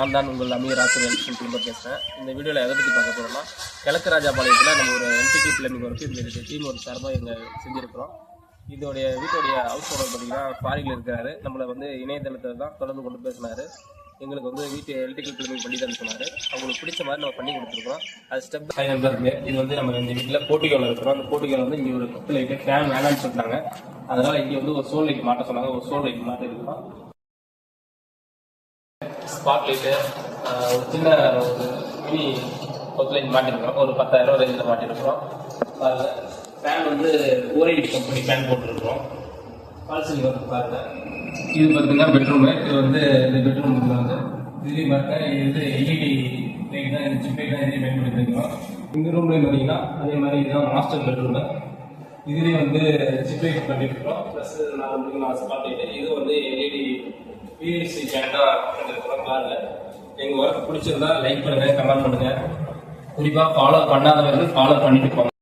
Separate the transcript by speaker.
Speaker 1: நான் தான் உங்கள் அமீர் ராசூர் எலக்ட்ரிஷன் டீம் பேசுகிறேன். இந்த வீடியோவில் எதை பற்றி பார்க்க போகிறோம்னா, கிழக்கு ராஜாபாளையத்தில் நம்ம ஒரு எலக்ட்ரிக்கல் பிளம்பிங் ஒர்க்கு இதில் டீம் ஒரு சார்பாக எங்கள் செஞ்சுருக்கிறோம். இதோடைய வீட்டோடைய ஹவுஸ் ஓனர் பார்த்தீங்கன்னா ஃபாரினில் இருக்கிறாரு. நம்மளை வந்து இணையதளத்தில் தான் தொடர்பு கொண்டு பேசினார். எங்களுக்கு வந்து வீட்டு எலக்ட்ரிக்கல் பிளம்பிங் பண்ணி தான் சொன்னார். அவங்களுக்கு பிடிச்ச மாதிரி நம்ம பண்ணி கொடுத்துருக்கோம். அது ஸ்டெப் பை நம்பர் இருக்குது. இது வந்து நம்ம இந்த வீட்டில் போர்ட்டிகோவில் இருக்கிறோம். அந்த போர்ட்டிகோவில் வந்து இங்கே ஒரு கப்பு லைட்டு ஃபேன் வேணான்னு சொல்லிட்டாங்க. அதனால் இங்கே வந்து ஒரு சோல் லைட் மாட்ட சொன்னாங்க. ஒரு சோல் லைட் மாட்ட இருக்கிறோம். ஸ்பாட் லைட்டு ஒரு சின்ன ஒரு மினி கொத்து லைட் மாட்டிருக்கிறோம். ஒரு 10,000 ரேஞ்சில் மாட்டிருக்கிறோம். ஃபேன் வந்து ஓரைடி கம்பெனி ஃபேன் போட்டுருக்கிறோம். ஃபால்சிங் வந்து பாருங்க. இது பார்த்தீங்கன்னா பெட்ரூமு. இது வந்து இந்த பெட்ரூம் வந்து இதுலேயும் பார்த்தா இது எல்இடி லைட் தான், இந்த சிப் லைட் தான் இதையும் பயன்படுத்திருக்கிறோம். இந்த ரூம்லேயும் பார்த்தீங்கன்னா அதே மாதிரி இதுதான் மாஸ்டர் பெட்ரூமு. இதுலேயும் வந்து சிப் லைட் பண்ணியிருக்கிறோம். Plus 4 spot light. இது வந்து எல்இடி பிஎஸ்சி சேனலாக இருக்கிறோம். பாருங்க, எங்கள் ஒர்க் பிடிச்சிருந்தா லைக் பண்ணுங்கள், கமெண்ட் பண்ணுங்கள். குறிப்பாக ஃபாலோ பண்ணாதவர்கள் ஃபாலோ பண்ணிட்டு போங்க.